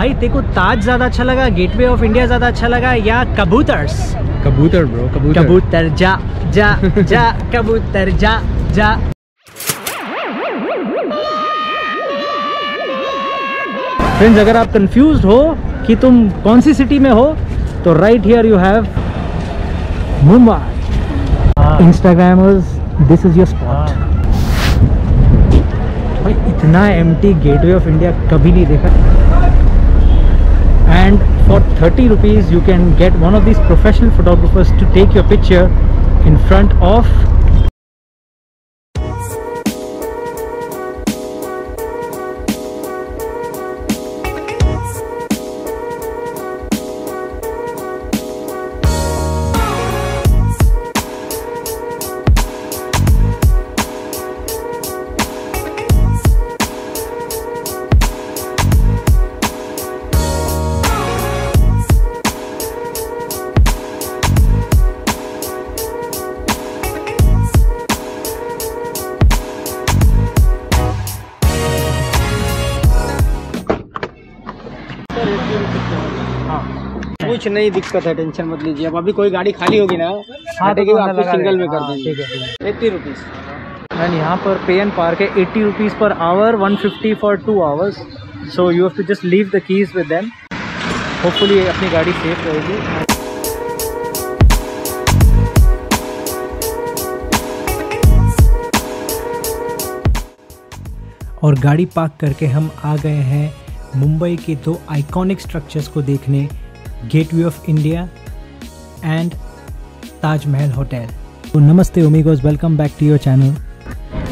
भाई तेरे को ताज ज़्यादा अच्छा लगा, गेटवे ऑफ इंडिया ज़्यादा अच्छा लगा या कबूतर्स? कबूतर ब्रो, कबूतर। कबूतर जा जा जा, कबूतर जा जा। फ्रेंड्स, अगर आप कंफ्यूज्ड हो कि तुम कौन सी सिटी में हो तो right here you have Mumbai. Instagrammers, this is your spot. भाई इतना एम्प्टी गेटवे ऑफ इंडिया कभी नहीं देखा। And for 30 rupees you can get one of these professional photographers to take your picture in front of कुछ नहीं दिक्कत है, tension मत लीजिए। अब अभी कोई गाड़ी खाली होगी ना, हाँ तो आपको सिंगल में कर देंगे। ठीक है। 80 रुपीज़। एंड यहाँ पर पे एंड पार्क है 80 rupees per hour, 150 for 2 hours. So you have to just leave the keys with them. Hopefully अपनी गाड़ी सेफ रहेगी। और गाड़ी पार्क करके हम आ गए हैं मुंबई के दो आइकॉनिक स्ट्रक्चर्स को देखने, gateway of India and Taj Mahal hotel. तो नमस्ते amigos, welcome back to your channel.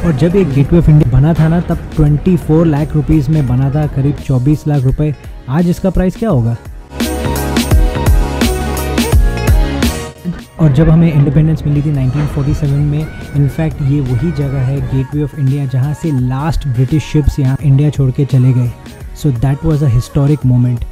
और जब ये गेटवे ऑफ इंडिया बना था ना, तब 24 लाख रुपीज़ में बना था, करीब 24 लाख रुपए। आज इसका प्राइस क्या होगा? और जब हमें इंडिपेंडेंस मिली थी 1947 में, इनफैक्ट ये वही जगह है गेटवे ऑफ इंडिया जहाँ से लास्ट ब्रिटिश शिप्स यहाँ इंडिया छोड़ के चले गए। So that was a historic moment.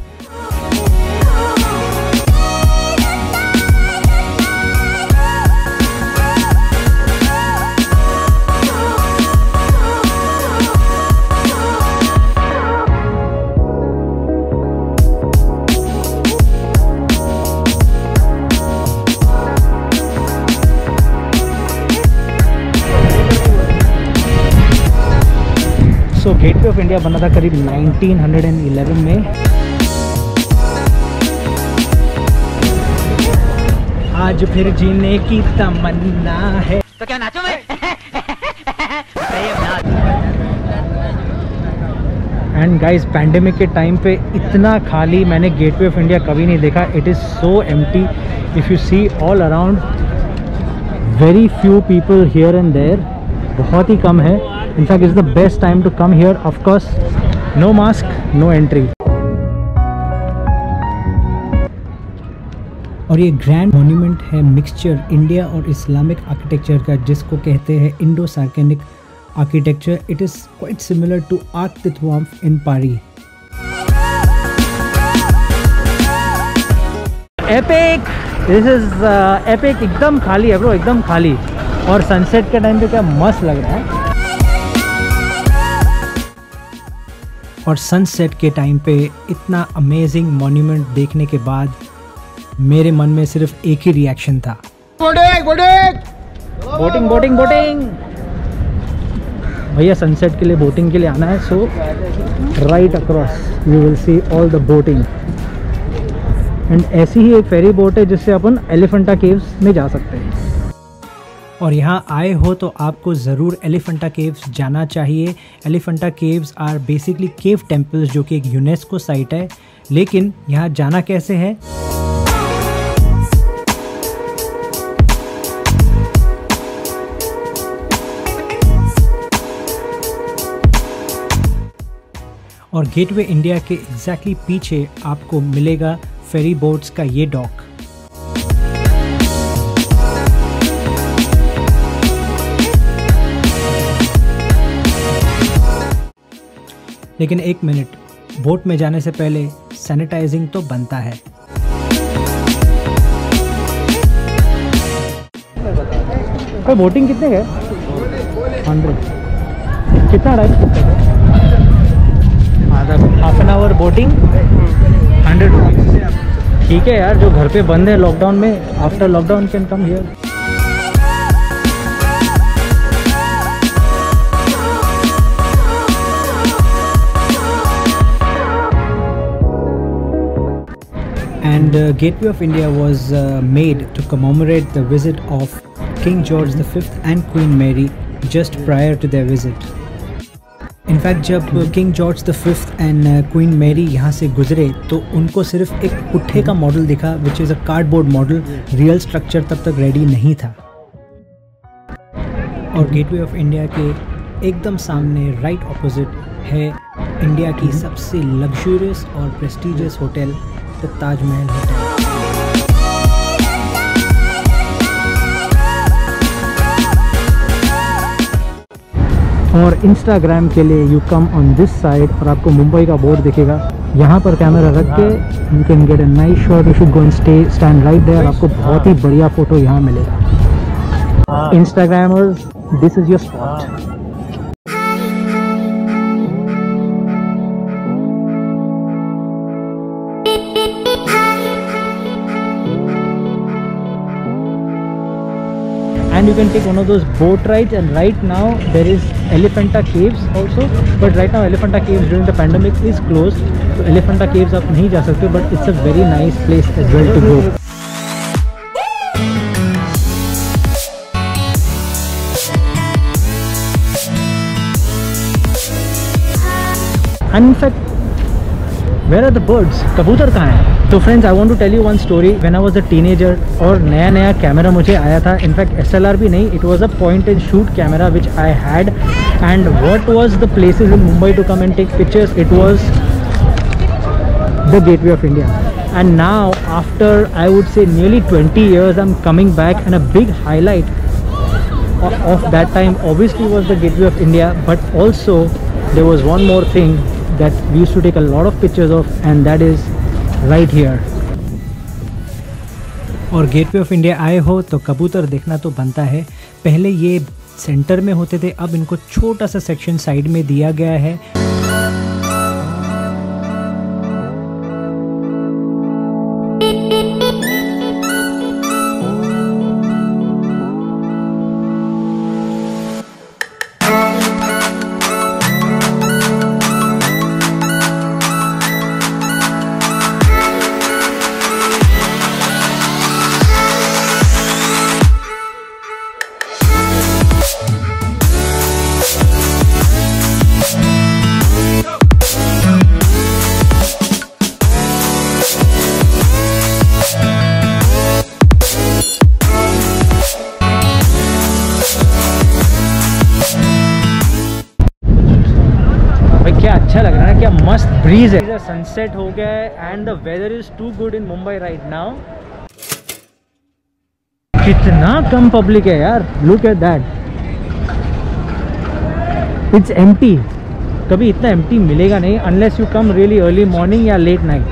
तो गेटवे ऑफ इंडिया बना था करीब 1911 में। आज फिर जीने की तमन्ना है, तो क्या नाचो मैं? एंड गाइस, पैंडेमिक के टाइम पे इतना खाली मैंने गेटवे ऑफ इंडिया कभी नहीं देखा। It is so empty. If you see all around, very few people here and there, बहुत ही कम है। In fact, it's the best time to come here. Of course, no mask, no entry. और ये grand monument है mixture India और Islamic architecture का, जिसको कहते हैं Indo Saracenic architecture. It is quite similar to Arc de Triomphe in Paris. Epic, this is epic. एकदम खाली है ब्रो, एकदम खाली। और सनसेट के टाइम पे क्या मस्त लग रहा है। और सनसेट के टाइम पे इतना अमेजिंग मॉन्यूमेंट देखने के बाद मेरे मन में सिर्फ एक ही रिएक्शन था, बोटिंग बोटिंग बोटिंग। भैया सनसेट के लिए बोटिंग के लिए आना है। So right across you will see all the boating. And ऐसी ही एक फेरी बोट है जिससे अपन एलिफेंटा केव्स में जा सकते हैं। और यहाँ आए हो तो आपको ज़रूर एलिफेंटा केव्स जाना चाहिए। Elephanta caves are basically cave temples, जो कि एक यूनेस्को साइट है। लेकिन यहाँ जाना कैसे है? और गेटवे इंडिया के एग्जैक्टली पीछे आपको मिलेगा फेरी बोट्स का ये डॉक। लेकिन एक मिनट, बोट में जाने से पहले सैनिटाइजिंग तो बनता है। कोई बोटिंग कितने गए? 100। कितना time? Half an hour boating 100 rupees. ठीक है यार, जो घर पे बंद है लॉकडाउन में, after lockdown can come here. And Gateway of India was made to commemorate the visit of King George V and Queen Mary just prior to their visit. In fact, जब King George V and Queen Mary यहाँ से गुजरे तो उनको सिर्फ एक पुट्ठे का मॉडल दिखा, which is a cardboard model. Real structure तब तक रेडी नहीं था। और गेटवे ऑफ इंडिया के एकदम सामने राइट ऑपोजिट है इंडिया की सबसे लग्जूरियस और prestigious hotel, the Taj Mahal hotel. और इंस्टाग्राम के लिए you come on this side और आपको मुंबई का बोर्ड दिखेगा, यहाँ पर कैमरा रख के you can get a nice shot. You should go and stand right there, आपको बहुत ही बढ़िया फोटो यहाँ मिलेगा। Instagrammers, this is your spot. And you can take one of those boat rides, and right now there is Elephanta Caves also, but right now Elephanta Caves during the pandemic is closed, so Elephanta Caves आप नहीं जा सकते, but it's a very nice place as well to go. And in fact, where are the birds? कबूतर कहाँ हैं? तो friends, I want to tell you one story. When I was a teenager और नया नया कैमरा मुझे आया था, इनफैक्ट SLR भी नहीं, it was a point and shoot camera which I had. And what was the places in Mumbai to come and take pictures? It was the gateway of India. And now after I would say nearly 20 years I am coming back, and a big highlight of that time obviously was the gateway of India, but also there was one more thing that we used to take a lot of pictures of, and that is right here. और gateway of India आए हो तो कबूतर देखना तो बनता है। पहले ये सेंटर में होते थे, अब इनको छोटा सा सेक्शन साइड में दिया गया है। क्या अच्छा लग रहा है, क्या मस्त ब्रीज है। सनसेट हो गया है and the weather is too good in Mumbai right now. कितना कम पब्लिक है यार, look at that, it's empty. कभी इतना एम्प्टी मिलेगा नहीं unless you come really early morning या लेट नाइट।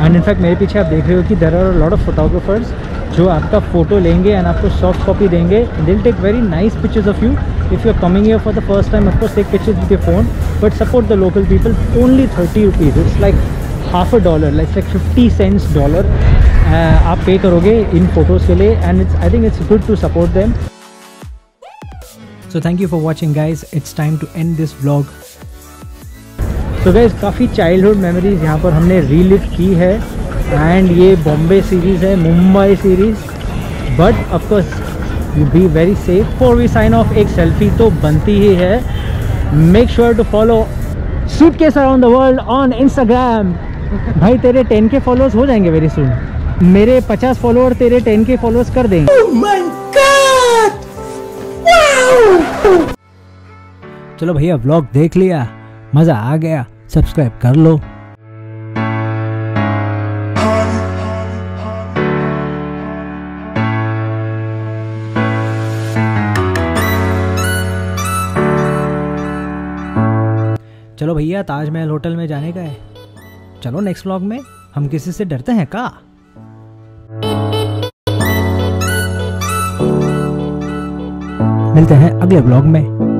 एंड इनफैक्ट मेरे पीछे आप देख रहे हो कि there are a lot of photographers जो आपका फोटो लेंगे एंड आपको सॉफ्ट कॉपी देंगे। They will take very nice pictures of you. If you are coming here for the first time, of course take pictures with your phone, but support the local people. Only 30 rupees. It's like half a dollar, like 50 cents dollar. आप पे करोगे इन photos के लिए, and I think it's good to support them. So thank you for watching, guys. It's time to end this vlog. So guys, काफ़ी childhood memories यहाँ पर हमने relive की है, and ये बॉम्बे सीरीज़ है, Mumbai series, but of course you be very safe. Before we sign off, एक selfie तो बनती ही है। Make sure to follow Suitcase Around the World on Instagram. भाई तेरे 10K फॉलोअर्स हो जाएंगे वेरी सून। मेरे 50 फॉलोअर तेरे 10K फॉलोअर्स कर देंगे। Oh my God! Wow! चलो भैया, व्लॉग देख लिया, मज़ा आ गया, सब्सक्राइब कर लो। चलो भैया, ताजमहल होटल में जाने का है। चलो नेक्स्ट व्लॉग में, हम किसी से डरते हैं का? मिलते हैं अगले व्लॉग में।